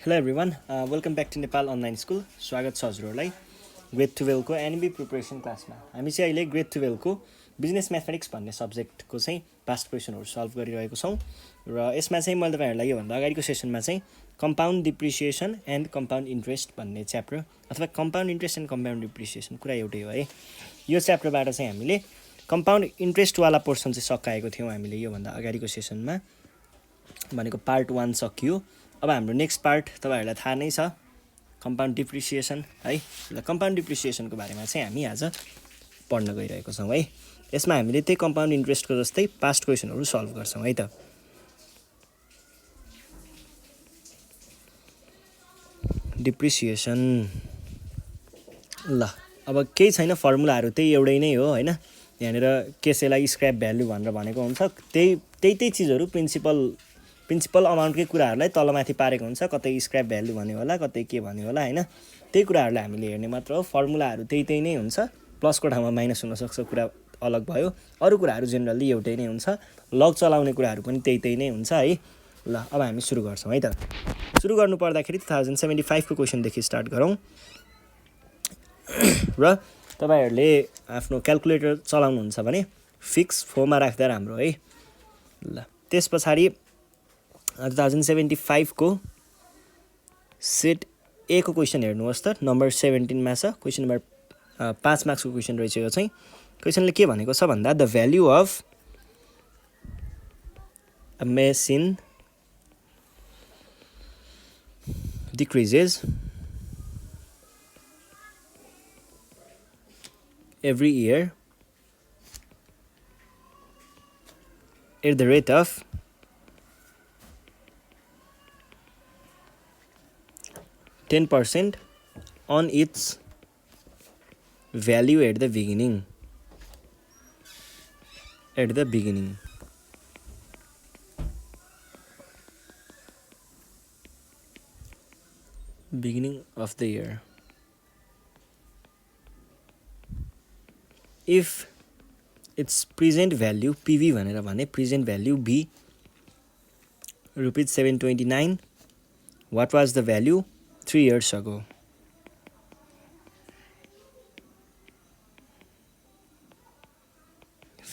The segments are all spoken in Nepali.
Hello everyone, welcome back to Nepal Online School. स्वागत छ हजुरहरूलाई ग्रेड 12 को एनबी प्रिपरेसन क्लासमा। हामी चाहिँ अहिले ग्रेड 12 को बिजनेस म्याथमेटिक्स भन्ने सब्जेक्टको चाहिँ पास्ट क्वेसनहरू सल्भ गरिरहेको छौँ र यसमा चाहिँ मैले तपाईहरुलाई यो भन्दा अगाडिको सेसनमा चाहिँ compound depreciation and compound interest भन्ने च्याप्टर अथवा compound interest and compound depreciation कुरा एउटै हो है। यो च्याप्टरबाट चाहिँ हामीले कम्पाउन्ड इन्ट्रेस्ट वाला पोर्सन चाहिँ सकाएको थियौँ हामीले यो भन्दा अगाडिको सेसनमा भनेको पार्ट 1 सकियो। अब हाम्रो नेक्स्ट पार्ट तपाईहरुलाई थाहा नै छ कम्पाउन्ड डिप्रिसिएसन है। ल कम्पाउन्ड डिप्रिसिएसनको बारेमा चाहिँ हामी आज पढ्न गइरहेको छौँ है। यसमा हामीले त्यही कम्पाउन्ड इन्ट्रेस्टको जस्तै पास्ट क्वेसनहरू सल्भ गर्छौँ है त। डिप्रिसिएसन ल अब केही छैन, फर्मुलाहरू त्यही एउटै नै हो हैन। यहाँनिर केसेलाई स्क्रैप भ्यालु भनेर भनेको हुन्छ, त्यही चीजहरू प्रिन्सिपल अमाउन्टकै कुराहरूलाई तलमाथि पारेको हुन्छ। कतै स्क्रैप भ्यालु भन्यो होला, कतै के भन्यो होला हैन। त्यही कुराहरूलाई हामीले हेर्ने मात्र हो। फर्मुलाहरू त्यही नै हुन्छ, प्लसको ठाउँमा माइनस हुन सक्छ, कुरा अलग भयो। अरु कुराहरू जेनरली एउटै नै हुन्छ। लग चलाउने कुराहरू पनि त्यही नै हुन्छ है। ल अब हामी सुरु गर्छौँ है त। सुरु गर्नु पर्दाखेरि 2075 को क्वेशनदेखि स्टार्ट गरौँ र तपाईहरुले आफ्नो क्याल्कुलेटर चलाउनुहुन्छ भने फिक्स 4 मा राख्दा राम्रो है। ल त्यसपछि 2075 को सेट ए को क्वेशन हेर्नुहोस् त, नम्बर 17 मा छ। क्वेशन नम्बर 5 मार्क्सको क्वेशन रहेछ यो चाहिँ। क्वेशनले के भनेको छ भन्दा the value of a machine decreases every year at the rate of 10% on its value at the beginning. Beginning of the year. If its present value PV भनेर भने present value B rupees 729, what was the value 3 years ago?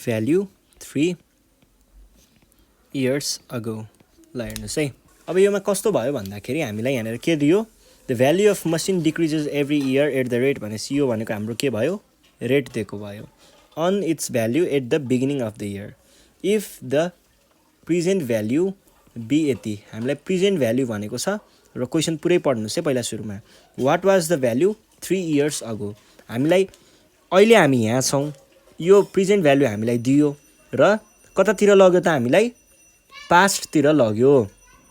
Value 3 years ago. ल हेर्नुहोस् है। अब योमा कस्तो भयो भन्दाखेरि हामीलाई यहाँनिर के दियो, the value of machine decreases every year at the rate भनेपछि यो भनेको हाम्रो के भयो, रेट दिएको भयो। On its value at the beginning of the year if the present value be यति। हामीलाई प्रेजेन्ट भ्याल्यु भनेको छ र क्वेसन पुरै पढ्नुहोस् है पहिला सुरुमा। What was the value 3 years ago. हामी यहाँ छौँ, यो प्रेजेन्ट भ्याल्यु हामीलाई दियो र कतातिर लग्यो त हामीलाई, पास्टतिर लग्यो,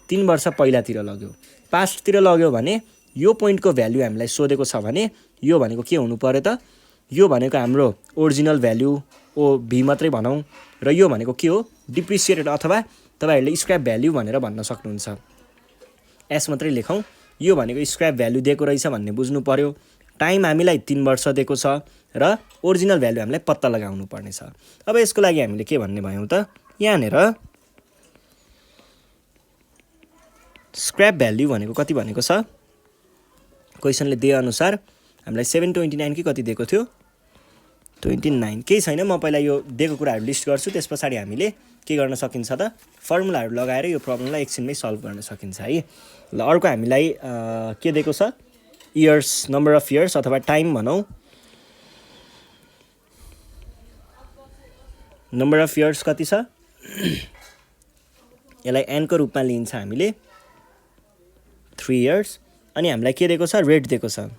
3 वर्ष पहिलातिर लग्यो। पास्टतिर लग्यो भने यो पोइन्टको भ्याल्यु हामीलाई सोधेको छ भने यो भनेको के हुनु पर्यो त, यो भनेको हाम्रो ओरिजिनल भ्याल्यु ओ भी मात्रै भनौँ र यो भनेको के हो, डिप्रिसिएटेड अथवा तपाईहरुले स्क्रैप भ्याल्यु भनेर भन्न सक्नुहुन्छ। एस मात्रै लेखौँ, यो भनेको स्क्रैप भ्याल्यु दिएको रहेछ भन्ने बुझ्नु पर्यो। टाइम हामीलाई 3 वर्ष दिएको छ र ओरिजिनल भ्याल्यु हामीलाई पत्ता लगाउनु पर्ने छ। अब यसको लागि हामीले के भन्ने भयौँ त, यहाँनिर स्क्रैप भ्याल्यु भनेको कति भनेको छ, क्वेशनले दिए अनुसार हामीलाई 729 कि कति दिएको थियो, 29। केही छैन, म पहिला यो दिएको कुराहरू लिस्ट गर्छु, त्यसपछि हामीले के गर्न सकिन्छ त, फर्मुलाहरू लगाएर यो प्रब्लमलाई एकछिनमै सल्भ गर्न सकिन्छ है। ल अर्को हामीलाई के दिएको छ, इयर्स, नम्बर अफ इयर्स अथवा टाइम भनौँ। नम्बर अफ इयर्स कति छ, यसलाई एनको रूपमा लिन्छ हामीले, 3 इयर्स। अनि हामीलाई के दिएको छ, रेट दिएको छ।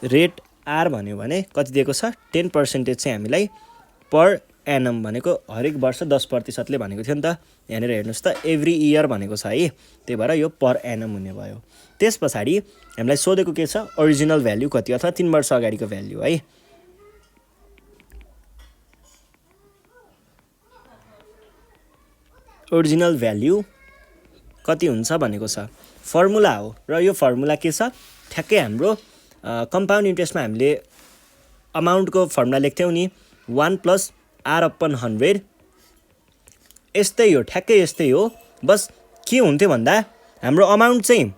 रेट आर भन्यो भने कति दिएको छ, 10% चाहिँ हामीलाई पर एनम भनेको हरेक वर्ष 10%ले भनेको थियो नि त। यहाँनिर हेर्नुहोस् त, एभ्री इयर भनेको छ है, त्यही भएर यो पर एनम हुने भयो। त्यस पछाडि हामीलाई सोधेको के छ, ओरिजिनल भ्याल्यु कति अथवा 3 वर्ष अगाडिको भ्याल्यु है। ओरिजिनल भ्याल्यु कति हुन्छ भनेको छ, फर्मुला हो र यो फर्मुला के छ, ठ्याक्कै हाम्रो कम्पाउन्ड इन्ट्रेस्टमा हामीले अमाउन्टको फर्मुला लेख्थ्यौँ नि, 1 + r/100 यस्तै हो, ठ्याक्कै यस्तै हो। बस के हुन्थ्यो भन्दा हाम्रो अमाउन्ट चाहिँ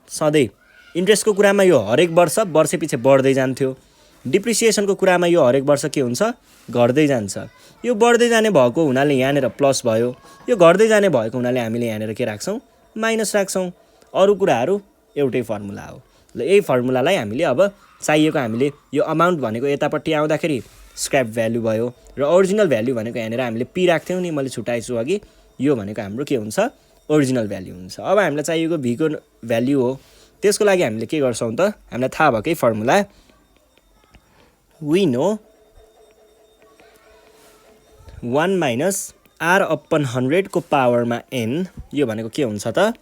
सधैँ इन्ट्रेस्टको कुरामा यो हरेक वर्ष पछि बढ्दै जान्थ्यो। डिप्रिसिएसनको कुरामा यो हरेक वर्ष के हुन्छ, घट्दै जान्छ। यो बढ्दै जाने भएको हुनाले यहाँनिर प्लस भयो, यो घट्दै जाने भएको हुनाले हामीले यहाँनिर के राख्छौँ, माइनस राख्छौँ। अरू कुराहरू एउटै फर्मुला हो। ल यही फर्मुलालाई हामीले अब चाहिएको हामीले यो अमाउन्ट भनेको यतापट्टि आउँदाखेरि स्क्रैप भ्यालु भयो र ओरिजिनल भ्यालु भनेको यहाँनिर हामीले पी राख्थ्यौँ नि, मैले छुट्याएछु अघि। यो भनेको हाम्रो के हुन्छ, ओरिजिनल भ्यालु हुन्छ। अब हामीलाई चाहिएको भीको भ्यालु हो। त्यसको लागि हामीले के गर्छौँ त, हामीलाई थाहा भएकै formula, we know 1 minus r/100 को पावरमा n। यो भनेको के हुन्छ त,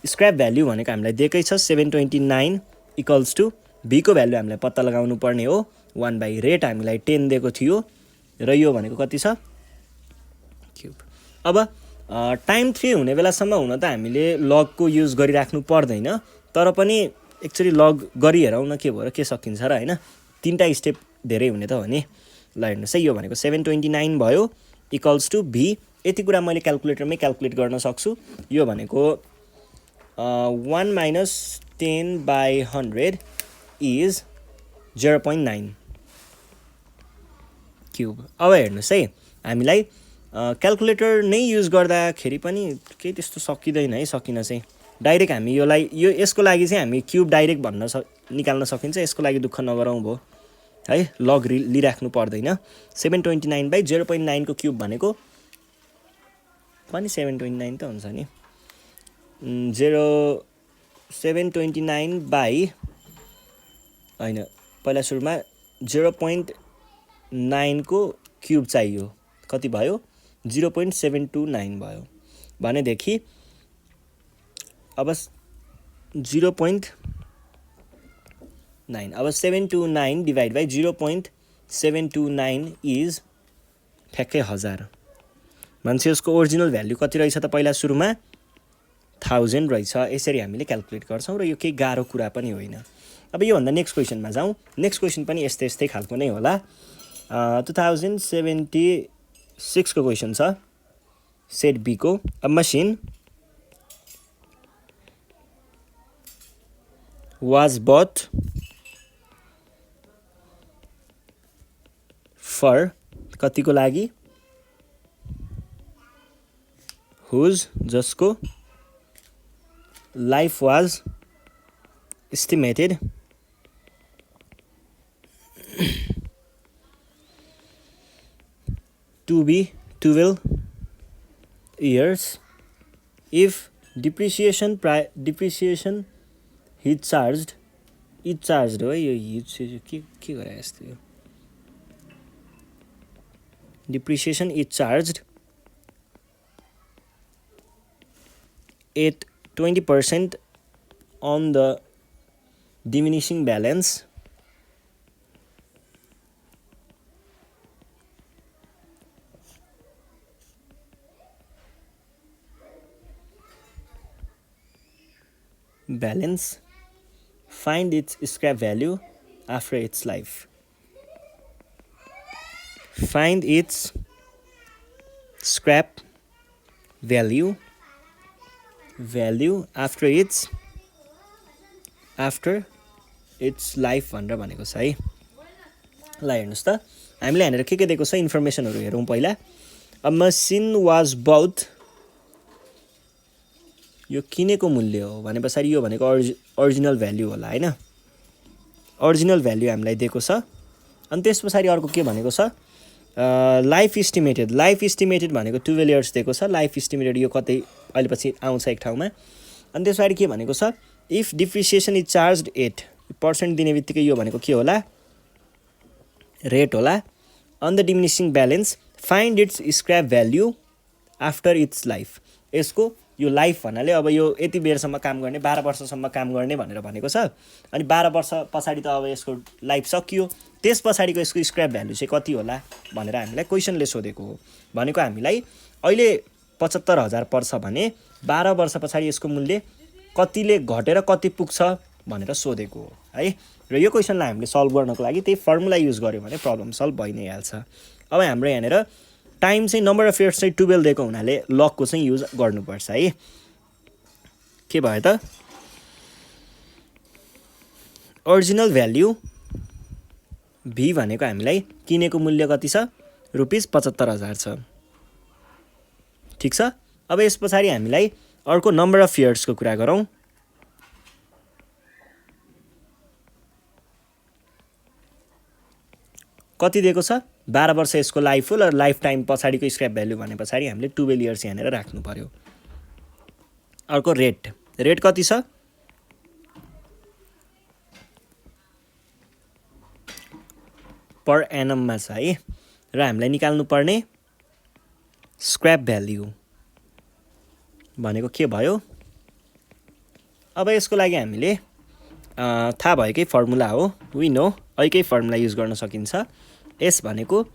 स्क्रैप भ्यालु भनेको हामीलाई दिएकै छ 729 इक्वल्स टु भीको भ्यालु हामीलाई पत्ता लगाउनु पर्ने हो। 1/रेट हामीलाई 10 दिएको थियो र यो भनेको कति छ, क्युब। अब टाइम 3 हुने बेलासम्म हुन त हामीले लगको युज गरिराख्नु पर्दैन, तर पनि एक्चुअली लग गरी हेरौँ न के भयो र के सकिन्छ र, होइन। 3टा स्टेप धेरै हुने त हो नि। ल हेर्नुहोस् है, यो भनेको 729 भयो इक्वल्स टु भी। यति कुरा मैले क्यालकुलेटरमै क्यालकुलेट गर्न सक्छु। यो भनेको 1 माइनस 10/100 इज 0.9 क्युब। अब हेर्नुहोस् है, हामीलाई क्यालकुलेटर नै युज गर्दाखेरि पनि केही त्यस्तो सकिँदैन है, सकिन चाहिँ डाइरेक्ट हामी यसको लागि चाहिँ हामी क्युब डाइरेक्ट निकाल्न सकिन्छ। यसको लागि दुःख नगरौँ भयो है, लग लिइराख्नु पर्दैन। 729/0.9 को क्युब भनेको पनि 729 त हुन्छ नि। 729 होइन, पहिला सुरुमा 0.9 को क्युब चाहियो। कति भयो, 0.729 भयो भनेदेखि अब 0.9, अब 729 डिभाइड बाई 0.729 इज ठ्याक्कै 1000। मान्छे यसको ओरिजिनल भ्यालु कति रहेछ त, पहिला सुरुमा 1000 रहेछ। यसरी हामीले क्यालकुलेट गर्छौँ र यो केही गाह्रो कुरा पनि होइन। अब योभन्दा नेक्स्ट क्वेसनमा जाउँ। नेक्स्ट क्वेसन पनि यस्तै खालको नै होला। 2076 को क्वेसन छ, सेट बी को। A machine was bought for कतिको लागि, whose जसको life was estimated to be 12 years if depreciation he charged हो यो के गरे यस्तो यो depreciation is charged at 20% on the diminishing balance find its scrap value after its life. Find its scrap value after its life भनेर भनेको छ है। ल हेर्नुहोस् त, हामीले यहाँनिर के दिएको छ इन्फर्मेसनहरू हेरौँ पहिला। अ मसिन वाज बाउट, यो किनेको मूल्य हो भने पछाडि यो भनेको ओरिजिनल भ्याल्यु होला होइन। ओरिजिनल भ्याल्यु हामीलाई दिएको छ। अनि त्यस पछाडि अर्को के भनेको छ, लाइफ इस्टिमेटेड भनेको 12 इयर्स दिएको छ। लाइफ इस्टिमेटेड यो कतै अहिले पछि आउँछ एक ठाउँमा। अनि त्यस पछाडि के भनेको छ, if depreciation is charge at, percent दिने बित्तिकै यो भनेको के होला, रेट होला। On the diminishing balance find its scrap value after its life. यसको यो लाइफ भन्नाले अब यो यति बेरसम्म काम गर्ने, 12 वर्षसम्म काम गर्ने भनेर भनेको छ। अनि 12 वर्ष पछाडि त अब यसको लाइफ सकियो, त्यस पछाडिको यसको स्क्रैप भ्यालु चाहिँ कति होला भनेर हामीलाई क्वेसनले सोधेको हो। भनेको हामीलाई अहिले 75,000 पर्छ भने 12 वर्ष पछाडि यसको मूल्य कतिले घटेर कति पुग्छ भनेर सोधेको हो है। र यो क्वेसनलाई हामीले सल्भ गर्नको लागि त्यही फर्मुला युज गर्यो भने प्रब्लम सल्भ भइ नै हाल्छ। अब हाम्रो यहाँनिर टाइम चाहिँ नम्बर अफ इयर्स चाहिँ 12 दिएको हुनाले लगको चाहिँ युज गर्नुपर्छ है। के भयो त ओरिजिनल भ्याल्यु भी भनेको हामीलाई किनेको मूल्य कति छ ₹75,000 छ। ठिक छ। अब यस पछाडि हामीलाई अर्को नम्बर अफ इयर्सको कुरा गरौँ। कति दिएको छ 12 वर्ष यसको लाइफ हो र लाइफ टाइम पछाडिको स्क्रैप भ्यालु भने पछाडि हामीले 12 इयर्स यहाँनिर राख्नु पर्यो। अर्को रेट कति छ पर एनममा छ है र हामीलाई निकाल्नु पर्ने स्क्रैप भ्याल्यु भनेको के भयो। अब यसको लागि हामीले थाहा भएकै फर्मुला हो वी नो अहिकै फर्मुला युज गर्न सकिन्छ। एस भनेको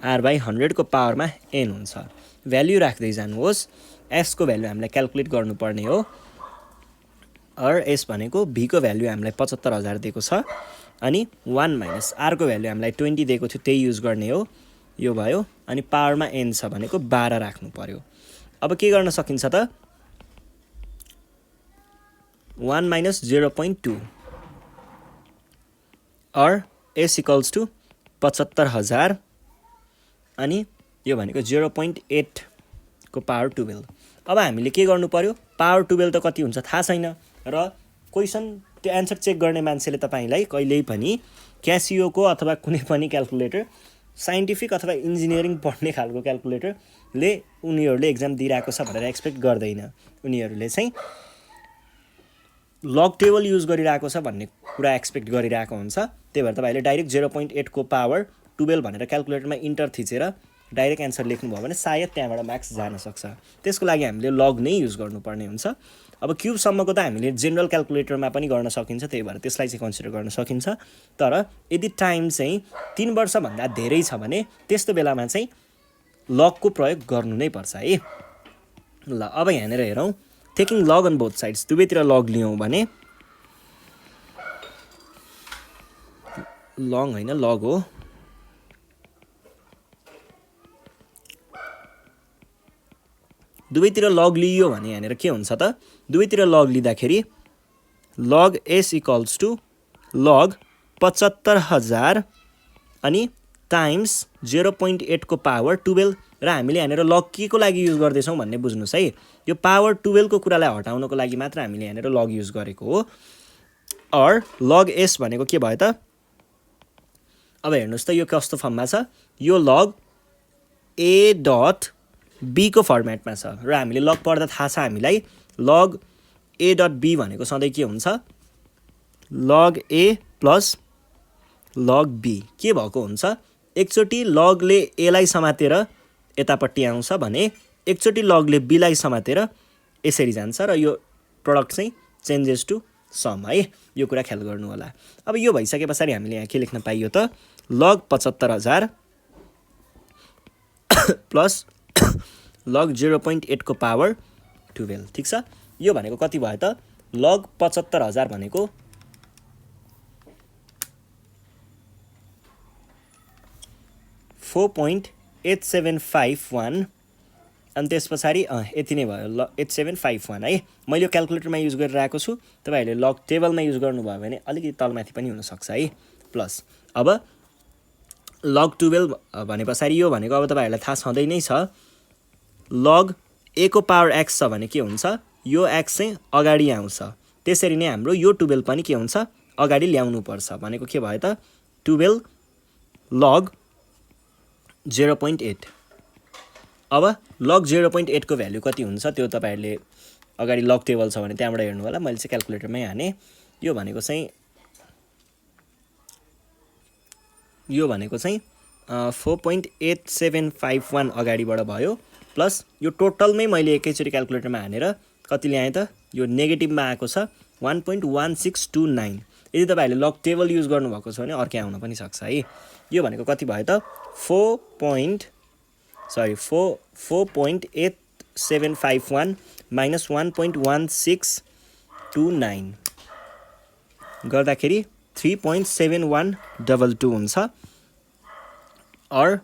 R/100 को पावरमा n हुन्छ। भ्याल्यु राख्दै जानुहोस्। एस को भ्याल्यु हामीलाई क्याल्कुलेट गर्नुपर्ने हो और एस भनेको भी को भ्याल्यु हामीलाई 75,000 दिएको छ अनि 1 माइनस आर को भ्याल्यु हामीलाई 20 दिएको थियो त्यही युज गर्ने हो। यो भयो अनि पावरमा n छ भनेको 12 राख्नु पर्यो। अब के गर्न सकिन्छ त 1 माइनस 0.2 और s इक्वल्स टू 75,000 अनि यो भनेको 0.8 को पावर 12। अब हामीले के गर्नु पर्यो पावर 12 त कति हुन्छ थाहा छैन र क्वेशन त्यो एन्सर चेक गर्ने मान्छेले तपाईलाई कहिल्यै पनि क्यासियोको अथवा कुनै पनि क्याल्कुलेटर साइन्टिफिक अथवा इन्जिनियरिङ पढ्ने खालको क्याल्कुलेटरले उनीहरूले एक्जाम दिइरहेको छ भनेर एक्सपेक्ट गर्दैन। उनीहरूले चाहिँ लग टेबल युज गरिरहेको छ भन्ने कुरा एक्सपेक्ट गरिरहेको हुन्छ। त्यही भएर तपाईले डाइरेक्ट 0.8 को पावर 12 भनेर क्याल्कुलेटरमा इन्टर थिचेर डाइरेक्ट एन्सर लेख्नुभयो भने सायद त्यहाँबाट मार्क्स जान सक्छ। त्यसको लागि हामीले लग नै युज गर्नुपर्ने हुन्छ। अब क्युब सम्मको त हामीले जेनरल क्याल्कुलेटरमा पनि गर्न सकिन्छ त्यही भएर त्यसलाई चाहिँ कन्सिडर गर्न सकिन्छ। तर यदि टाइम चाहिँ 3 वर्षभन्दा धेरै छ भने त्यस्तो बेलामा चाहिँ लगको प्रयोग गर्नु नै पर्छ है। ल अब यहाँनिर हेरौँ taking log on both sides दुवैतिर लग लियौँ भने लङ होइन लग हो। दुवैतिर लग लियो भने यहाँनिर के हुन्छ त दुवैतिर लग लिँदाखेरि लग एस इक्वल्स टू लग 75,000 अनि टाइम्स 0.8 को पावर 12 र हामीले यहाँनिर लग के को लागि युज गर्दैछौँ भन्ने बुझ्नुहोस् है। यो पावर 12 को कुरालाई हटाउनको लागि मात्र हामीले यहाँनिर लग युज गरेको हो। और लग एस भनेको के भयो त अब हेर्नुहोस् त यो कस्तो फर्ममा छ यो लग ए डट बी को फर्मेटमा छ र हामीले लग पढ्दा थाहा छ हामीलाई लग ए डट बी भनेको सधैँ के हुन्छ लग ए प्लस लग बी के भएको हुन्छ एकचोटि लगले एलाई समातेर यतापट्टि आउँछ भने एकचोटि लगले बीलाई समातेर यसरी जान्छ र यो प्रडक्ट चाहिँ चेन्जेस टु सम है। यो कुरा ख्याल गर्नु होला। अब यो भइसके पछाडि हामीले यहाँ के लेख्न पाइयो त लग 75,000 प्लस लग 0.8 को पावर 12 ठिक छ। यो भनेको कति भयो त लग 75,000 भनेको 4.8751 अनि त्यस पछाडि यति नै भयो ल 8751 है। मैले यो क्याल्कुलेटरमा युज गरिरहेको छु तपाईहरुले लग टेबलमा युज गर्नुभयो भने अलिकति तलमाथि पनि हुन सक्छ है। प्लस अब लग 12 भने पछाडि यो भनेको अब तपाईहरुलाई थाहा छँदै नै छ लग a को पावर x छ भने के हुन्छ यो x चाहिँ अगाडि आउँछ त्यसरी नै हाम्रो यो 12 पनि के हुन्छ अगाडि ल्याउनु पर्छ भनेको के भयो त 12 लग 0.8। अब लग 0.8 को भ्यालु कति हुन्छ त्यो तपाईहरुले अगाडि लग टेबल छ भने त्यहाँबाट हेर्नु होला। मैले चाहिँ क्याल्कुलेटरमै हाने यो भनेको चाहिँ 4.8751 अगाडिबाट भयो प्लस यो टोटलमै मैले एकैचोटी क्याल्कुलेटरमा हानेर कति ल्याएँ त यो नेगेटिभमा आएको छ 1.1629। यदि तपाईहरुले लग टेबल युज गर्नुभएको छ भने अर्कै आउन पनि सक्छ है। यो भनेको कति भयो त 4.8751 माइनस 1.1629 गर्दाखेरि 3.7122 हुन्छ। अर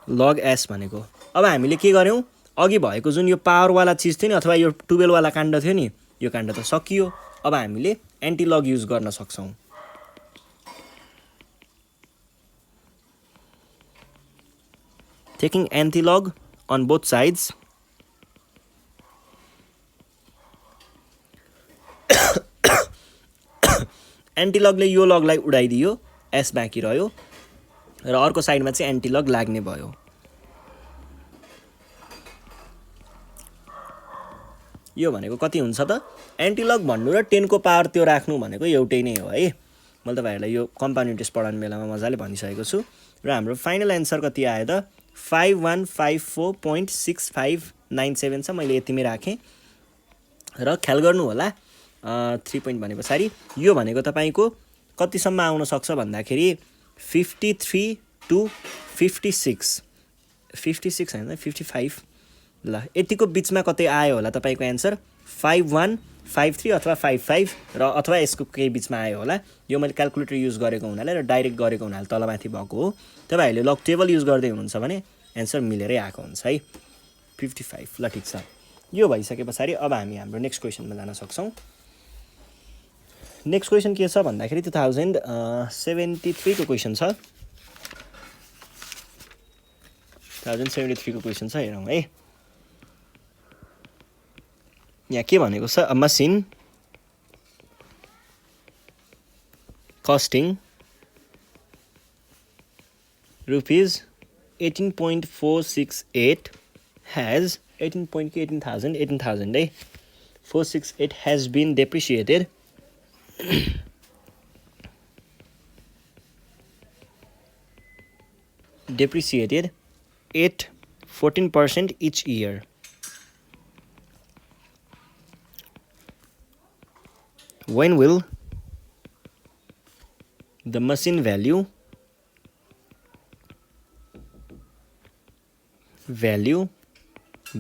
लग एस भनेको। अब हामीले के गर्यौँ, अघि भएको जुन यो पावरवाला चिज थियो नि अथवा यो टुवेलवाला काण्ड थियो नि, यो काण्ड त सकियो। अब हामीले एन्टिलग युज गर्न सक्छौँ। Taking antilog on both sides एन्टिलगले यो लगलाई उडाइदियो, एस बाँकी रह्यो र अर्को साइडमा चाहिँ एन्टिलग लाग्ने भयो। यो भनेको कति हुन्छ त, एन्टिलग भन्नु र 10 को पावर त्यो राख्नु भनेको एउटै नै हो है। मैले तपाईँहरूलाई यो कम्पाउन्ड इन्ट्रेस्ट पढाउने बेलामा मजाले भनिसकेको छु। र हाम्रो फाइनल एन्सर कति आयो त 5154.6597 छ। मैले यतिमै राखेँ र ख्याल गर्नु होला 3 पोइन्ट भने पछाडि यो भनेको तपाईँको कतिसम्म आउन सक्छ भन्दाखेरि 53 to 56 होइन 55 ल यतिको बिचमा कतै आयो होला तपाईँको एन्सर 5153 अथवा 55 र अथवा यसको केही बिचमा आयो होला। यो मैले क्यालकुलेटर युज गरेको हुनाले र डाइरेक्ट गरेको हुनाले तलमाथि भएको हो। तपाईँहरूले लग टेबल युज गर्दै हुनुहुन्छ भने एन्सर मिलेरै आएको हुन्छ है 55। ल ठिक छ, यो भइसके पछाडि अब हामी हाम्रो नेक्स्ट क्वेसनमा जान सक्छौँ। नेक्स्ट क्वेसन के छ भन्दाखेरि 2073 को क्वेसन छ। 2073 को क्वेसन छ, हेरौँ है। यहाँ के भनेको छ, a machine costing rupees 18.468 has 18,000 है 468 has been depreciated at 14% each year. When will the machine value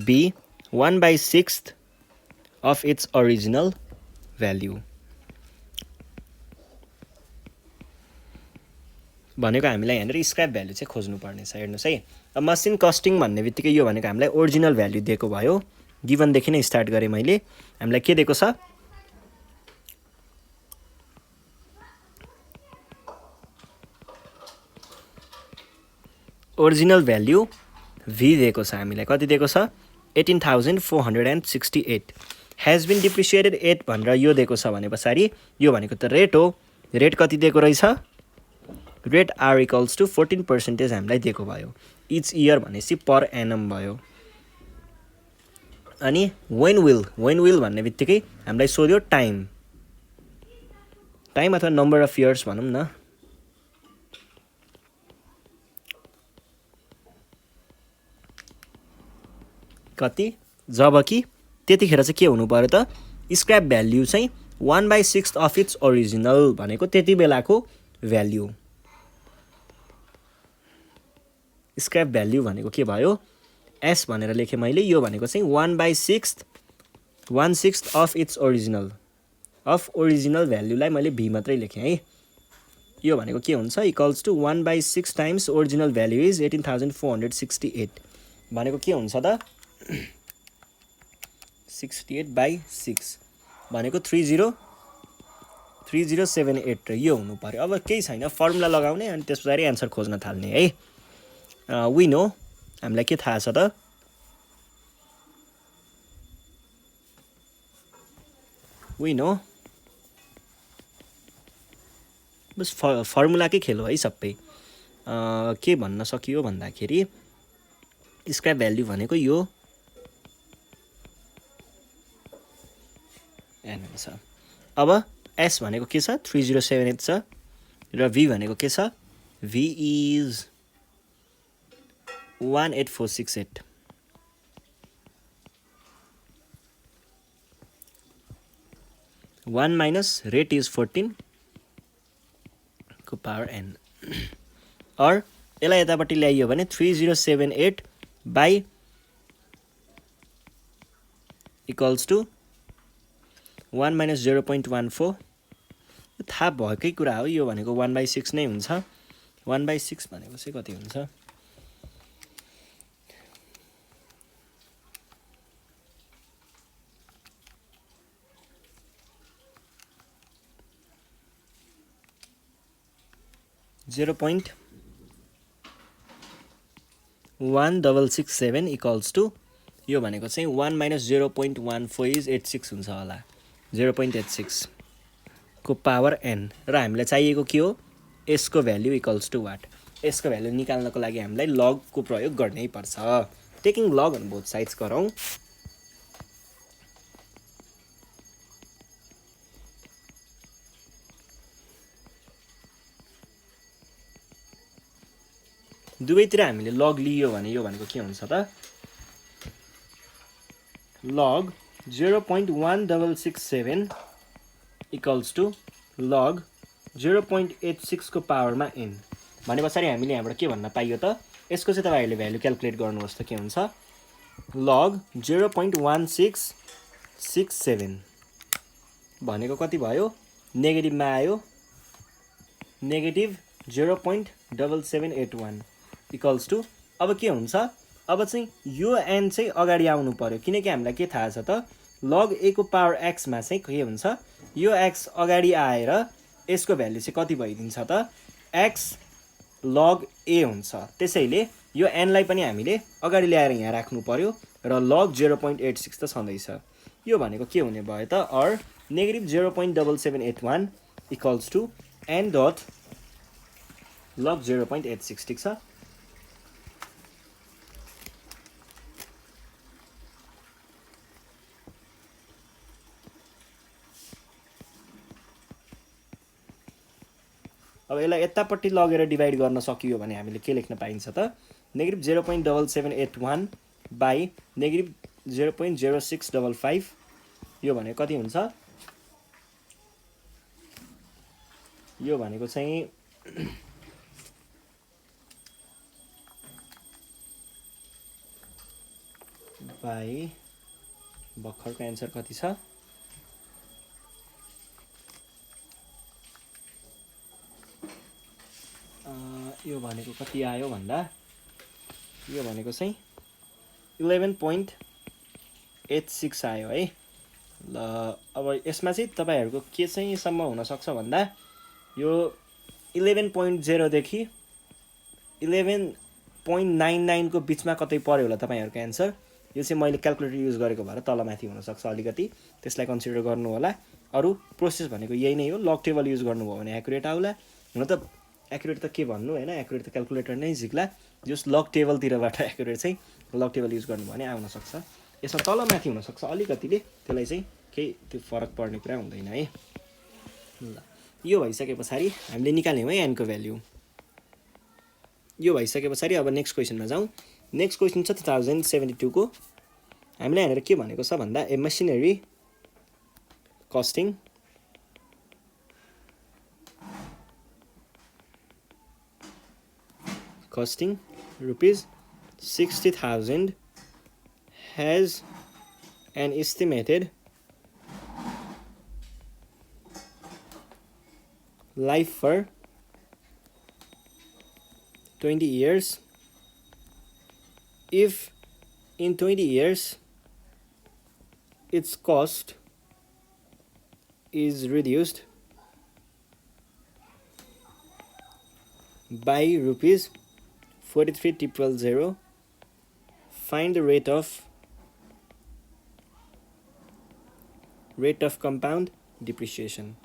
be 1/6 of its original value? भनेको हामीलाई यहाँनिर स्क्रैप भ्यालु चाहिँ खोज्नु पर्ने छ। हेर्नुहोस् है, अब मसिन कस्टिङ भन्ने बित्तिकै यो भनेको हामीलाई ओरिजिनल भ्यालु दिएको भयो। गिभनदेखि नै स्टार्ट गरेँ मैले। हामीलाई के दिएको छ, ओरिजिनल भ्यालु भी दिएको छ हामीलाई। कति दिएको छ 18,468 हेज बिन डिप्रिसिएटेड एट भनेर यो दिएको छ भने पछाडि यो भनेको त रेट हो। रेट कति दिएको रहेछ, रेट आर इक्वल्स टु 14% हामीलाई दिएको भयो। इच इयर भनेपछि पर एनम भयो। अनि वेन विल भन्ने बित्तिकै हामीलाई सोध्यो टाइम अथवा नम्बर अफ इयर्स भनौँ न। कति, जब कि त्यतिखेर चाहिँ के हुनु पर्यो त, स्क्रैप भ्याल्यु चाहिँ 1/6 अफ इट्स ओरिजिनल भनेको त्यति बेलाको भ्याल्यु। स्क्रैप भ्याल्यु भनेको के भयो, एस भनेर लेखेँ मैले। यो भनेको चाहिँ 1/6 अफ इट्स ओरिजिनल भ्याल्युलाई मैले भी मात्रै लेखेँ है। यो भनेको के हुन्छ, equals to 1/6 times original value is 18,468 भनेको के हुन्छ त 68/6 भनेको 3078 र यो हुनु पर्यो। अब केही छैन, फर्मुला लगाउने अनि त्यस पछाडि एन्सर खोज्न थाल्ने है। वी नो, हामीलाई के थाहा छ त, वी नो बस फर्मुलाकै खेल हो है सबै। के भन्न सकियो भन्दाखेरि स्क्रैप भ्याल्यु भनेको यो एन छ। अब एस भनेको के छ 3078 छ र भी भनेको के छ, V is 18468। One minus rate is 14 को पावर एन। और यसलाई यतापट्टि ल्याइयो भने 3078 बाई इक्वल्स टु 1 - 0.14। थाहा भएकै कुरा हो, यो भनेको 1/6 नै हुन्छ। 1/6 भनेको चाहिँ कति हुन्छ 0.1667 इक्वल्स टु यो भनेको चाहिँ 1 - 0.14 इज 86 हुन्छ होला 0.86 को पावर n र हामीलाई चाहिएको के हो यसको भ्यालु इक्वल्स टु वाट यसको भ्यालु निकाल्नको लागि हामीलाई लग को प्रयोग गर्नै पर्छ taking log on both sides गरौँ दुवैतिर हामीले लग लियो भने यो भनेको के हुन्छ त log 0.1667 इक्वल्स टु log 0.86 को पावरमा n भने पछाडि हामीले यहाँबाट के भन्न पाइयो त यसको चाहिँ तपाईहरुले भ्यालु क्याल्कुलेट गर्नुहोस् त के हुन्छ log 0.1667 भनेको कति भयो नेगेटिभमा आयो नेगेटिभ 0.7781 इक्वल्स टु अब के हुन्छ अब चाहिँ यो n चाहिँ अगाडि आउनु पर्यो किनकि हामीलाई के थाहा छ त log a को पावर x मा चाहिँ के हुन्छ यो x अगाडि आएर यसको भ्यालु चाहिँ कति भइदिन्छ त x log a हुन्छ त्यसैले यो n लाई पनि हामीले अगाडि ल्याएर यहाँ राख्नु पर्यो र log 0.86 त छँदैछ यो भनेको के हुने भयो त or negative 0.7781 equals to n dot log 0.86 ठीक छ अब यसलाई यतापट्टि लगेर डिभाइड गर्न सकियो भने हामीले के लेख्न पाइन्छ त नेगेटिभ 0.7781 बाइ नेगेटिभ 0.0655 यो भनेको कति हुन्छ यो भनेको चाहिँ बाइ भर्खरको एन्सर कति छ यो भनेको कति आयो भन्दा यो भनेको चाहिँ 11.86 आयो है ल अब यसमा चाहिँ तपाईहरुको के चाहिँ सम्म हुन सक्छ भन्दा यो 11.0 देखि 11.99 को बीचमा कतै पर्यो होला तपाईहरुको एन्सर यो चाहिँ मैले क्याल्कुलेटर युज गरेको भएर तल माथि हुन सक्छ अलिकति त्यसलाई कन्सिडर गर्नु होला अरु प्रोसेस भनेको यही नै हो लग टेबल युज गर्नुभयो भने एक्युरेट आउला हुन त एक्युरेट त के भन्नु हैन एक्युरेट त क्याल्कुलेटर नै झिक्ला जस लग टेबल तिरबाट एक्युरेट चाहिँ लग टेबल युज गर्नु भने आउन सक्छ यसमा तल माथि हुन सक्छ अलिकतिले त्यसलाई चाहिँ केही त्यो फरक पर्ने कुरा हुँदैन है ल यो भइसकेपछि हामीले निकाल्यौं है n को भ्यालु यो भइसकेपछि अब नेक्स्ट क्वेशनमा जाउँ नेक्स्ट क्वेशन छ 2072 को हामीले यहाँनिर के भनेको छ भन्दा ए machinery costing rupees 60,000 has an estimated life for 20 years. If in 20 years its cost is reduced by rupees 43,000, find the rate of compound depreciation.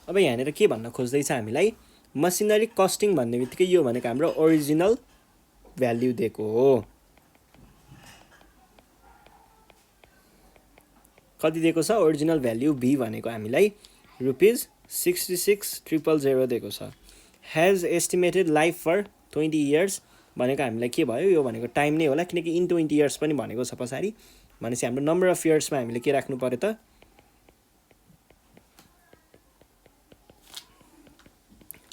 अब यहाँनिर के भन्न खोज्दैछ हामीलाई मसिनरी कस्टिङ भन्ने बित्तिकै यो भनेको हाम्रो ओरिजिनल भ्याल्यु दिएको हो कति दिएको छ ओरिजिनल भ्याल्यु b भनेको हामीलाई रुपीस 66,000 दिएको छ has estimated life for 20 years भनेको हामीलाई के भयो यो भनेको टाइम नै होला किनकि इन 20 इयर्स पनि भनेको छ पछाडी भनेपछि हाम्रो नम्बर अफ इयर्समा हामीले के राख्नु पर्यो त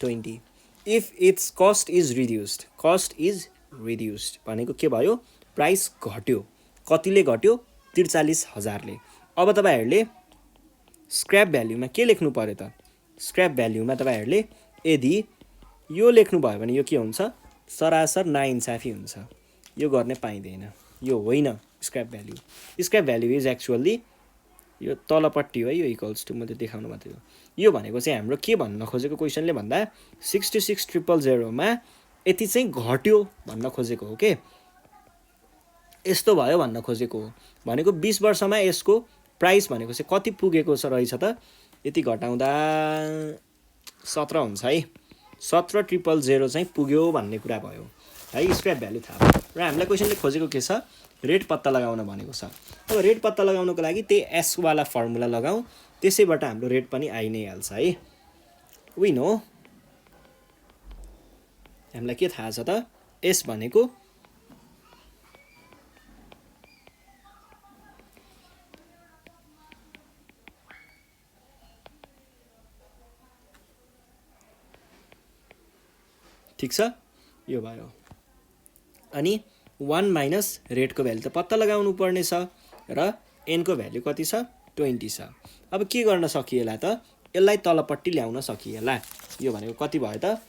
20 if its cost is reduced भनेको के भयो प्राइस घट्यो कतिले घट्यो 43,000ले। अब तपाईहरुले स्क्रैप भ्यालुमा के लेख्नु पर्यो त? स्क्रैप भ्यालुमा तपाईहरुले यदि यो लेख्नु भयो भने यो के हुन्छ? सरासर नाइन्साफी हुन्छ। यो गर्ने पाइदैन। यो होइन scrap value. Scrap value is actually यो तलपट्टि हो, यो इक्वल्स टु म त्यो देखाउन मात्रै हो। यो भनेको चाहिँ हाम्रो के भन्न खोजेको क्वेशनले भन्दा 66,000 मा यति चाहिँ घट्यो भन्न खोजेको हो के। यस्तो भयो भन्न खोजेको हो। भनेको 20 वर्षमा यसको प्राइस भनेको चाहिँ कति पुगेको रहेछ त? यति घटाउँदा 17 हुन्छ है। 17,000 चाहिँ पुग्यो भन्ने कुरा भयो है। स्क्रैप भ्यालु थाहा भयो। र हामीलाई क्वेशनले खोजेको के छ? रेट पत्ता लगाउन भनेको छ। अब रेट पत्ता लगाउनको लागि त्यही एस वाला फर्मुला लगाऊ, त्यसैबाट हाम्रो रेट पनि आइ नै हाल्छ है। वी नो हामीलाई के थाहा छ त? एस भनेको ठीक छ, यो भयो। अनि 1 माइनस रेटको भ्यालु त पत्ता लगाउनु पर्ने छ र n को भ्यालु कति छ? 20 छ। अब के गर्न सकिएला त? यसलाई तलपट्टि ल्याउन सकिएला। यो भनेको कति भयो त?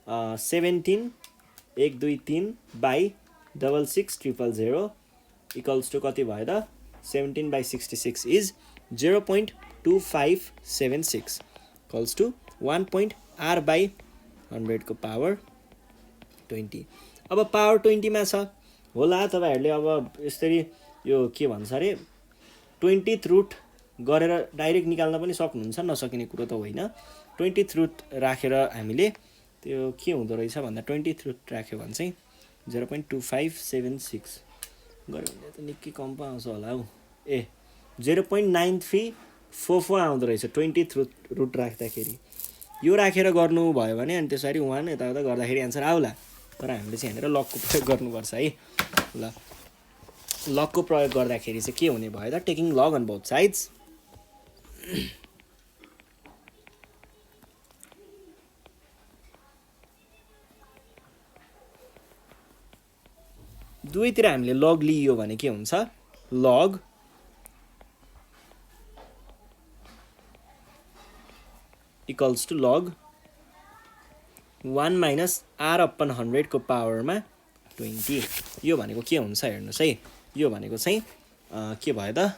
17 1 2 3 बाइ 66,000 इक्वल्स टु कति भयो त? 17 by 66 is 0.2576 equals to 1.r by 100 को पावर 20। अब पावर 20 मा छ होला। तपाईहरुले अब यसरी यो के भन्छ अरे 20th रुट गरेर डाइरेक्ट निकाल्न पनि सक्नुहुन्छ, नसकिने कुरो त होइन। 20th रुट राखेर हामीले त्यो के हुँदो रहेछ भन्दा 20th रुट राख्यो भने चाहिँ 0.2576 गरे भने त निकै कम पो आउँछ होला हौ। ए 0.9344 आउँदो रहेछ 20th रुट राख्दाखेरि। यो राखेर गर्नु भयो भने अनि त्यसरी 1 यताउता गर्दाखेरि आन्सर आउला। तर हामीले चाहिँ यहाँनिर लकको प्रयोग गर्नुपर्छ है। ल लकको प्रयोग गर्दाखेरि चाहिँ के हुने भयो त? Taking log on both sides. दुवैतिर हामीले लग लियो भने के हुन्छ? Log equals to log 1 minus r upon 100 को पावरमा 20। यो भनेको के हुन्छ हेर्नुस् है। यो भनेको चाहिँ के भयो त?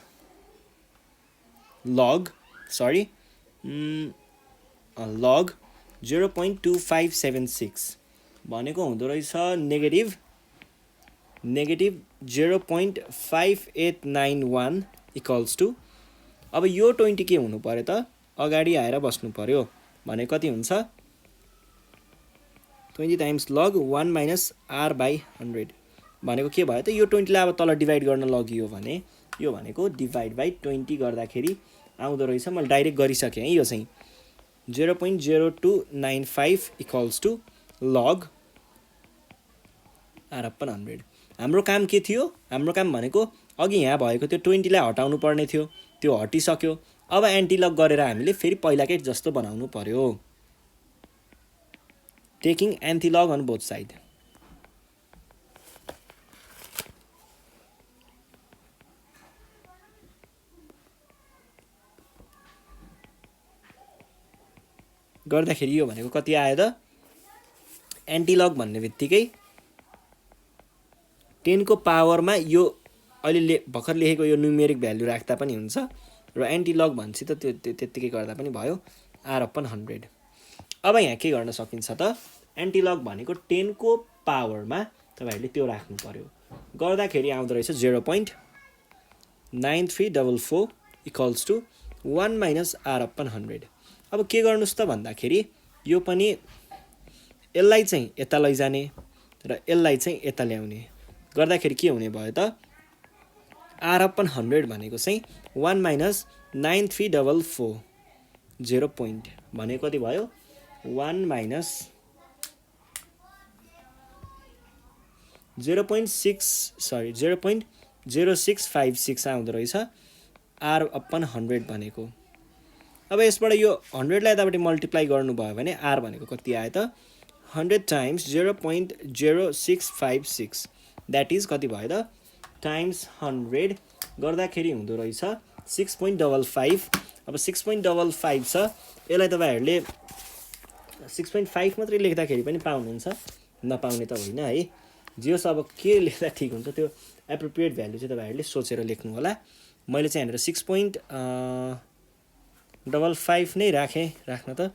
लग लग 0.2576 भनेको हुँदो रहेछ नेगेटिभ 0.5891 इक्वल्स टु। अब यो 20 के हुनु पर्यो त? अगाडि आएर बस्नु पर्यो भने कति हुन्छ? 20 times log 1 minus r by 100 भनेको के भयो त? यो 20 लाई अब तल डिभाइड गर्न लगियो भने यो भनेको डिभाइड बाइ 20 गर्दाखेरि आउँदो रहेछ। मैले डाइरेक्ट गरिसकेँ है। यो चाहिँ 0.0295 equals to log r upon 100। हाम्रो काम के थियो? हाम्रो काम भनेको अघि यहाँ भएको त्यो 20 लाई हटाउनु पर्ने थियो, त्यो हटिसक्यो। अब एन्टी लग गरेर हामीले फेरि पहिलाकै जस्तो बनाउनु पर्यो। Taking anti log on both side. गर्दाखेरि यो भनेको कति आयो त? एन्टी लग भन्ने बित्तिकै 10 को पावरमा यो अहिले भर्खर लेखेको यो न्युमेरिक भ्यालु राख्दा पनि हुन्छ र एन्टी लग भन्छ त त्यो त्यतिकै गर्दा पनि भयो r अपन 100। अब यहाँ के गर्न सकिन्छ त? एन्टी लग भनेको 10 को पावरमा तपाईहरुले त्यो राख्नु पर्यो। गर्दाखेरि आउँदो रहेछ 0.9344 equals to 1 minus r upon 100। अब के गर्नुस् त भन्दाखेरि यो पनि यसलाई चाहिँ यता लैजाने र यसलाई चाहिँ यता ल्याउने गर्दाखेरि के हुने भयो त? r अपन 100 भनेको चाहिँ 1 माइनस 9344 0 पोइन्ट भनेको कति भयो? 1 माइनस 0.0656 आउँदो रहेछ r अपन 100 भनेको। अब यसबाट यो 100 लाई यतापट्टि मल्टिप्लाई गर्नु भयो भने r भनेको कति आयो त? 100 टाइम्स 0.0656 द्याट इज कति भयो त? टाइम्स 100 गर्दाखेरि हुँदो रहेछ 6.55। अब 6.55 छ, यसलाई तपाईँहरूले 6.5 मात्रै लेख्दाखेरि पनि पाउनुहुन्छ, नपाउने त होइन है। जे होस्, अब के लेख्दा ठिक हुन्छ त्यो एप्रोप्रिएट भ्यालु चाहिँ तपाईँहरूले सोचेर लेख्नु होला। मैले चाहिँ यहाँनिर 6.55 नै राख्न त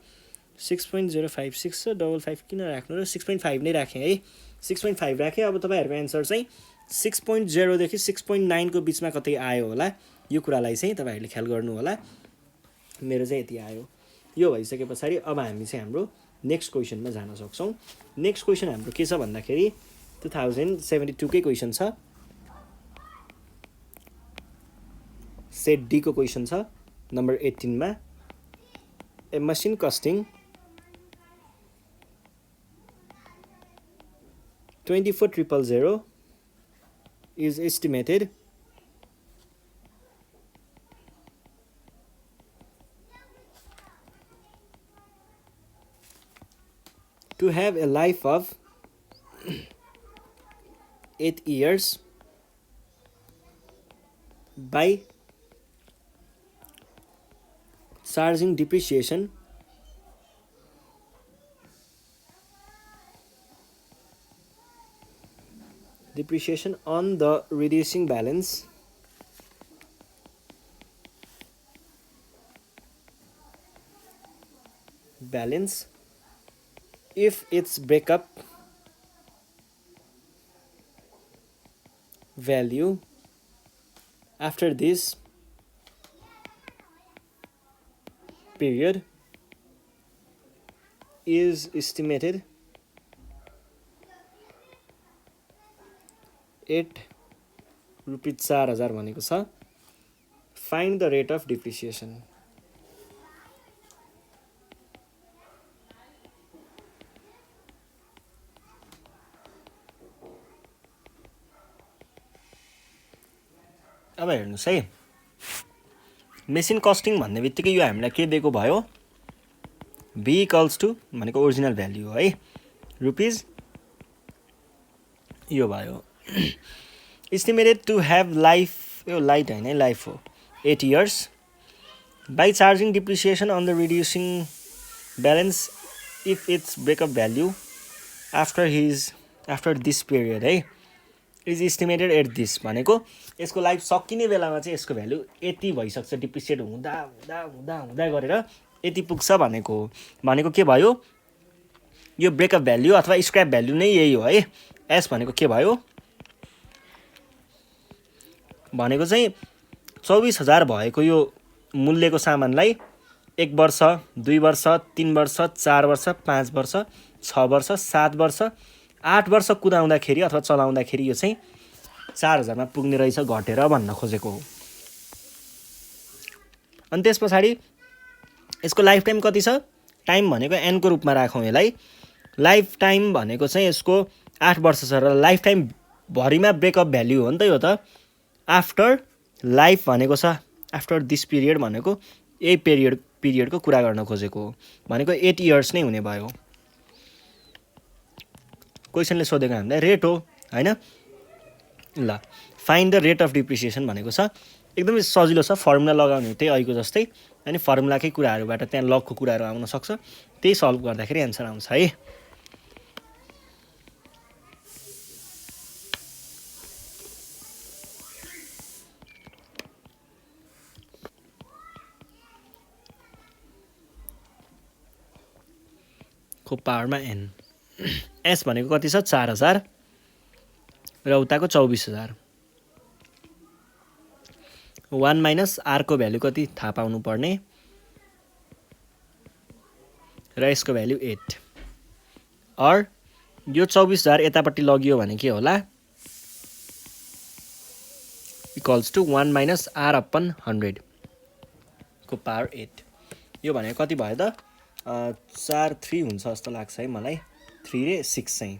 6.056 छ, 55 किन राख्नु र 6.5 नै राखेँ है, 6.5 राखेँ। अब तपाईँहरूको एन्सर चाहिँ 6.0 देखि 6.9 को बिचमा कतै आयो होला, यो कुरालाई चाहिँ तपाईँहरूले ख्याल गर्नु होला। मेरो चाहिँ यति आयो। यो भइसके पछाडि अब हामी चाहिँ हाम्रो नेक्स्ट क्वेसनमा जान सक्छौँ। नेक्स्ट क्वेसन हाम्रो के छ भन्दाखेरि 2072 कै क्वेसन छ, सेट डी को क्वेसन छ नम्बर 18 मा। ए machine costing 24,000 is estimated to have a life of 8 years by charging depreciation on the reducing balance if its breakup value after this period is estimated ₹4,000 भनेको छ। Find the rate of depreciation. अब हेर्नुहोस् है, मेसिन कस्टिङ भन्ने बित्तिकै यो हामीलाई के दिएको भयो, V इक्वल्स टु भनेको ओरिजिनल भ्याल्यु हो है, रुपिज यो भयो। इस्टिमेटेड टु हेभ लाइफ, यो लाइट होइन लाइफ हो, 8 years by charging depreciation on the reducing balance if its breakup value after this period है इज इस्टिमेटेड एट दिस भनेको यसको लाइफ सकिने बेलामा चाहिँ यसको भ्यालु यति भइसक्छ, डिप्रिसिएट हुँदा हुँदा हुँदा हुँदा गरेर यति पुग्छ भनेको के भयो, यो ब्रेकअप भ्याल्यु अथवा स्क्रैप भ्याल्यु नै यही हो है। एस भनेको के भयो भनेको चाहिँ 24,000 भएको यो मूल्यको सामानलाई 1 वर्ष, 2 वर्ष, 3 वर्ष, 4 वर्ष, 5 वर्ष, 6 वर्ष, 7 वर्ष, 8 वर्ष कुदाउँदाखेरि अथवा चलाउँदाखेरि यो चाहिँ 4,000 मा पुग्ने रहेछ घटेर भन्न खोजेको हो। अनि त्यस पछाडि यसको लाइफ टाइम कति छ, टाइम भनेको एन को रूपमा राखौँ यसलाई। लाइफ टाइम भनेको चाहिँ यसको 8 वर्ष छ र लाइफ टाइम भरिमा ब्रेकअप भ्याल्यु हो नि त यो त। आफ्टर लाइफ भनेको छ, आफ्टर दिस पिरियड भनेको यही पिरियडको कुरा गर्न खोजेको हो भनेको 8 years नै हुने भयो। क्वेसनले सोधेको हामीलाई रेट हो हैन। ल find the rate of depreciation भनेको छ, एकदमै सजिलो छ, फर्मुला लगाउने त्यही अहिलेको जस्तै, अनि फर्मुलाकै कुराहरूबाट त्यहाँ लगको कुराहरू आउन सक्छ, त्यही सल्भ गर्दाखेरि एन्सर आउँछ है। को पावरमा एन। एस भनेको कति छ 4,000 र उताको 24,000। 1 माइनस आर को भ्यालु कति थाहा पाउनु पर्ने र यसको भ्यालु 8 और यो 24,000 यतापट्टि लगियो भने के होला, equals to 1 minus r upon 100 को पावर 8। यो भनेको कति भयो त 4 3 हुन्छ जस्तो लाग्छ है मलाई, 3 र 6 चाहिँ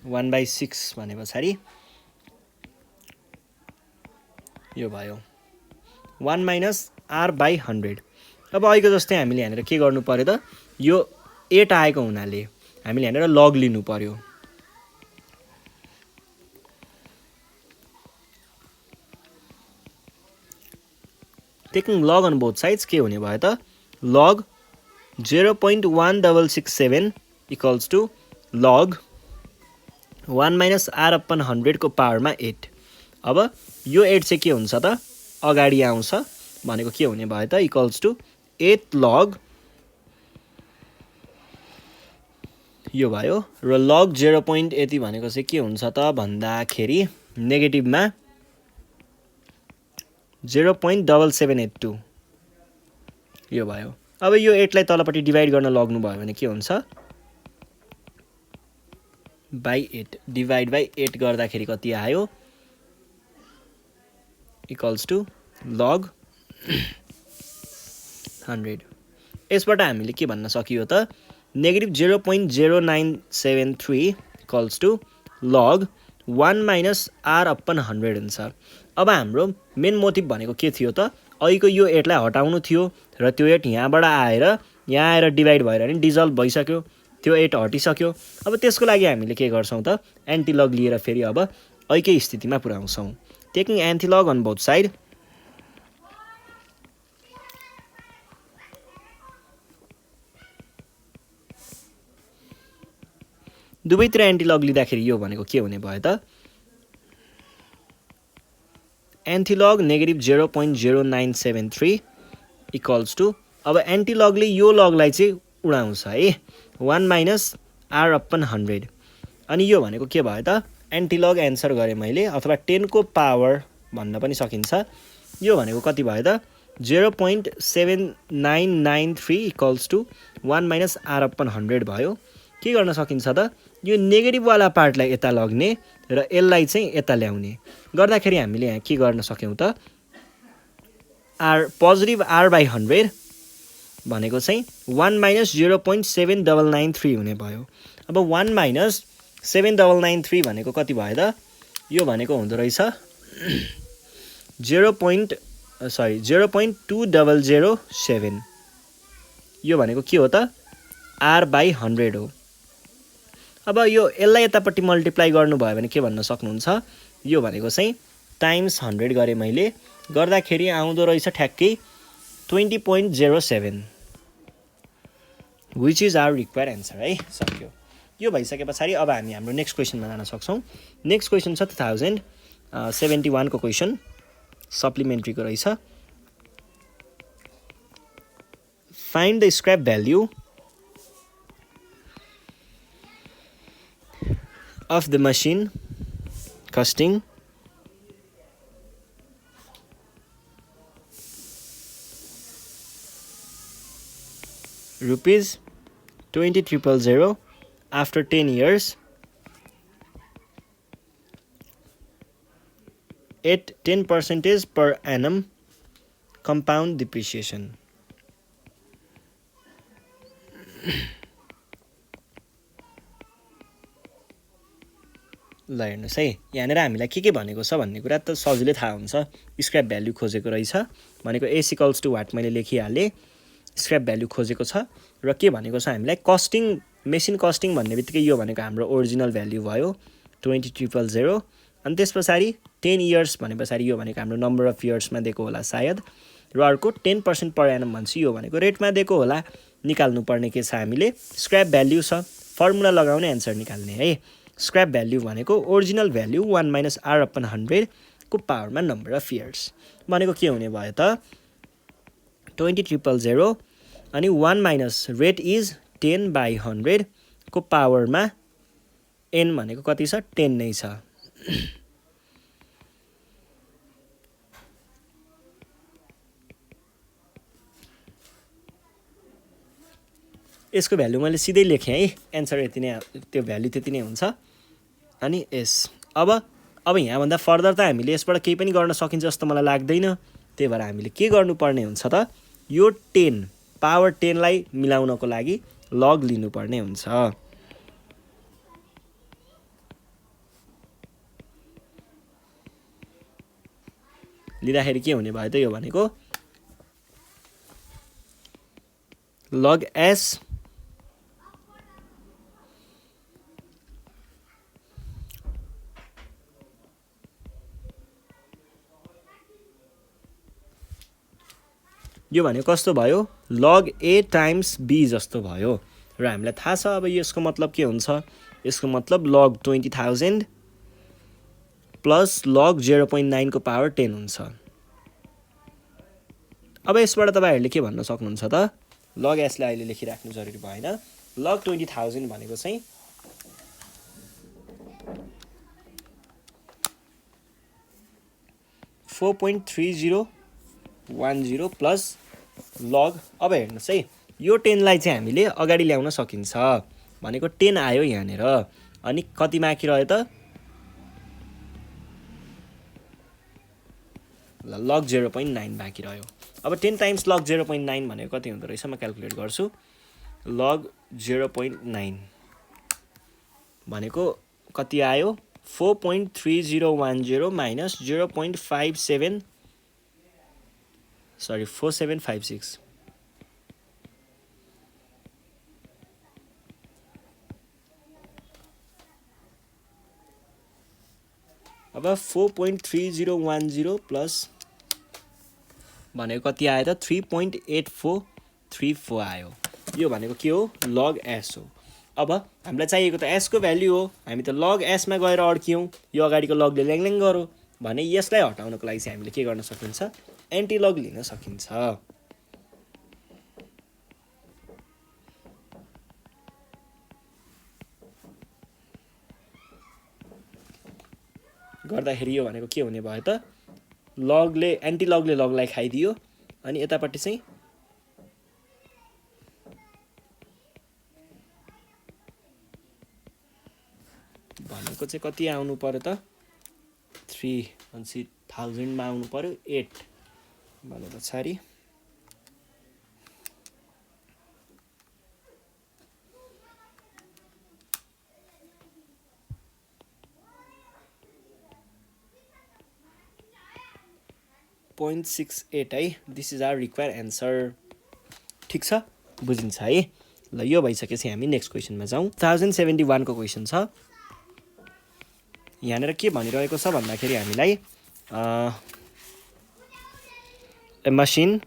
1/6 भने पछाडि यो भयो 1 माइनस आर बाई 100। अब अहिलेको जस्तै हामीले यहाँनिर के गर्नु पर्यो त, यो 8 आएको हुनाले हामीले यहाँनिर लग लिनु पर्यो। Taking log on both sides के हुने भयो त log 0.1667 equals to log 1 minus r upon 100 को पावरमा 8। अब यो 8 चाहिँ के हुन्छ त अगाडि आउँछ भनेको के हुने भयो त इक्वल्स टु 8 लग यो भयो र लग 0. यति भनेको चाहिँ के हुन्छ त भन्दाखेरि नेगेटिभमा 0.7782 यो भयो। अब यो 8 लाई तलपट्टि डिभाइड गर्न लाग्नु भयो भने के हुन्छ बाइ 8 डिभाइड बाइ 8 गर्दाखेरि कति आयो इक्वल्स टु लग 100। यसबाट हामीले के भन्न सकियो त negative 0.0973 equals to log 1 minus r upon 100 हुन्छ। अब हाम्रो मेन मोटिभ भनेको के थियो त अहिलेको यो 8 लाई हटाउनु थियो र त्यो 8 यहाँबाट आएर यहाँ आएर डिभाइड भएर नि डिजल्भ भइसक्यो त्यो 8 हटिसक्यो। अब त्यसको लागि हामीले के गर्छौँ त एन्टी लग लिएर फेरि अब अहिलेकै स्थितिमा पुर्याउँछौँ। Taking anti log on both side दुवैतिर एन्टी लग लिँदाखेरि यो भनेको के हुने भयो त antilog negative 0.0973 equals to अब एन्टी लगले यो लगलाई चाहिँ उडाउँछ है 1 माइनस आर अपन 100 अनि यो भनेको के भयो त एन्टी लग एन्सर गरेँ मैले अथवा 10 को पावर भन्न पनि सकिन्छ। यो भनेको कति भयो त 0.7993 equals to 1 minus r upon 100 भयो। के गर्न सकिन्छ त यो नेगेटिभवाला पार्टलाई यता लग्ने र यसलाई चाहिँ यता ल्याउने गर्दाखेरि हामीले यहाँ के गर्न सक्यौँ त आर पोजिटिभ आर बाई 100 भनेको चाहिँ 1 माइनस 0.7993 हुने भयो। अब 1 माइनस 7993 भनेको कति भयो त यो भनेको हुँदो रहेछ 0.2007 यो भनेको के हो त आर बाई 100 हो। अब यो यसलाई यतापट्टि मल्टिप्लाई गर्नुभयो भने के भन्न सक्नुहुन्छ यो भनेको चाहिँ टाइम्स 100 गरेँ मैले गर्दाखेरि आउँदो रहेछ ठ्याक्कै 20.07 which is our required answer है। सक्यो। यो भइसके पछाडि अब हामी हाम्रो नेक्स्ट क्वेसनमा जान सक्छौँ। नेक्स्ट क्वेसन छ 2071 को क्वेसन सप्लिमेन्ट्रीको रहेछ। Find the scrap value of the machine costing rupees 20,000 after 10 years at 10% per annum compound depreciation. ल हेर्नुहोस् है यहाँनिर हामीलाई के भनेको छ भन्ने कुरा त सजिलै थाहा हुन्छ। स्क्रैप भ्याल्यु खोजेको रहेछ भनेको एस इक्वल्स टु वाट मैले लेखिहालेँ स्क्रैप भ्याल्यु खोजेको छ र के भनेको छ हामीलाई कस्टिङ मेसिन कस्टिङ भन्ने बित्तिकै यो भनेको हाम्रो ओरिजिनल भ्याल्यु भयो 20,000 अनि त्यस पछाडि 10 इयर्स भने पछाडि यो भनेको हाम्रो नम्बर अफ इयर्समा दिएको होला सायद र अर्को 10% पर एनम भन्छ यो भनेको रेटमा दिएको होला। निकाल्नु पर्ने के छ हामीले स्क्रैप भ्याल्यु छ फर्मुला लगाउने एन्सर निकाल्ने है। स्क्रैप भ्याल्यु भनेको original value 1 minus r upon 100 को पावरमा नम्बर अफ इयर्स भनेको के हुने भयो त 20,000 अनि 1 माइनस रेट इज 10 बाई 100 को पावरमा n भनेको कति छ 10 नै छ। यसको भ्यालु मैले सिधै लेखेँ है एन्सर यति नै त्यो भ्यालु त्यति नै हुन्छ। अनि यस अब यहाँभन्दा फर्दर त हामीले यसबाट केही पनि गर्न सकिन्छ जस्तो मलाई लाग्दैन। त्यही भएर हामीले के गर्नुपर्ने हुन्छ त यो 10 पावर 10 लाई मिलाउनको लागि लग लिनुपर्ने हुन्छ। लिँदाखेरि के हुने भयो त यो भनेको लग एस यो भनेको कस्तो भयो log a टाइम्स b जस्तो भयो र हामीलाई थाहा छ अब यसको मतलब के हुन्छ यसको मतलब log 20,000 प्लस log 0.9 को पावर 10 हुन्छ अब यसबाट तपाईहरुले के भन्न सक्नुहुन्छ त log s लाई अहिले लेखिराख्नु जरुरी भएन log 20,000 भनेको चाहिँ 4.3010 प्लस log अब हेर्नुस् है यो 10 लाई चाहिँ हामीले अगाडि ल्याउन सकिन्छ भनेको 10 आयो यहाँनेर अनि कति बाँकी रह्यो त log 0.9 बाँकी रह्यो अब 10 टाइम्स log 0.9 भनेको कति हुँदो रहेछ म क्याल्कुलेट गर्छु log 0.9 भनेको कति आयो 4.3010 minus 0.57 sorry 4756 अब 4.3010 प्लस भनेको कति आयो त 3.8434 आयो यो भनेको के हो log s हो अब हामीलाई चाहिएको त s को भ्यालु हो हामी त log s मा गएर अड्कियौं यो अगाडिको log ले ल्याङल्याङ गरौ भने यसलाई हटाउनको लागि चाहिँ हामीले के गर्न सकिन्छ एन्टी log लिन सकिन्छ गर्दाखेरि यो भनेको के हुने भयो त log ले एन्टी log ले log लाई खाइदियो अनि यतापट्टि चाहिँ भनेको चाहिँ कति आउनु पर्यो त 3,000 मा आउनु पर्यो 8 भने पछाडी .68 है this is our require answer ठीक छ बुझिन्छ है ल यो भइसकेपछि हामी नेक्स्ट क्वेशनमा जाउँ 1071 को क्वेशन छ यहाँनेर के भनिरहेको छ भन्दाखेरि हामीलाई a machine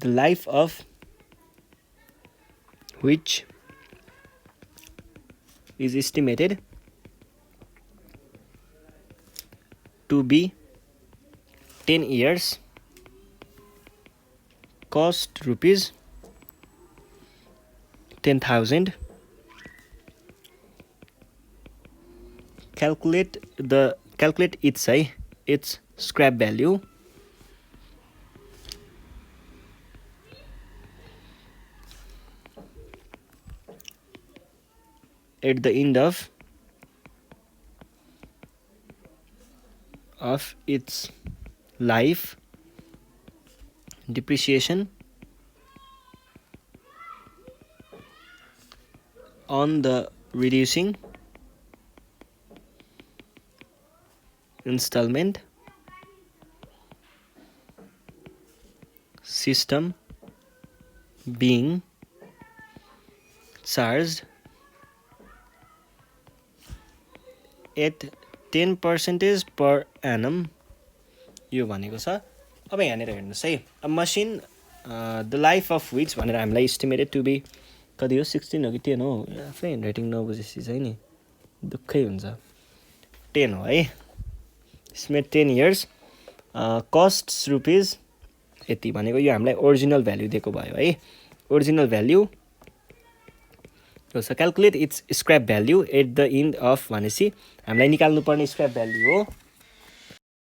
the life of which is estimated to be 10 years cost rupees 10,000 calculate its scrap value at the end of its life depreciation on the reducing installment system being charged at 10% per annum यो भनेको छ अब यहाँनेर हेर्नुस् है a machine the life of which भनेर हामीलाई एस्टिमेटेड टु बी कति हो 16 हो कि 10 हो आफै ह्यान्डराइटिङ नबुझेपछि चाहिँ नि दुःखै हुन्छ 10 हो है एस्टिमेट 10 इयर्स कस्ट्स रुपीज यति भनेको यो हामीलाई ओरिजिनल भ्यालु दिएको भयो है original value so calculate its scrap value at the end of भनेसी हामीलाई निकाल्नु पर्ने स्क्रैप भ्यालु हो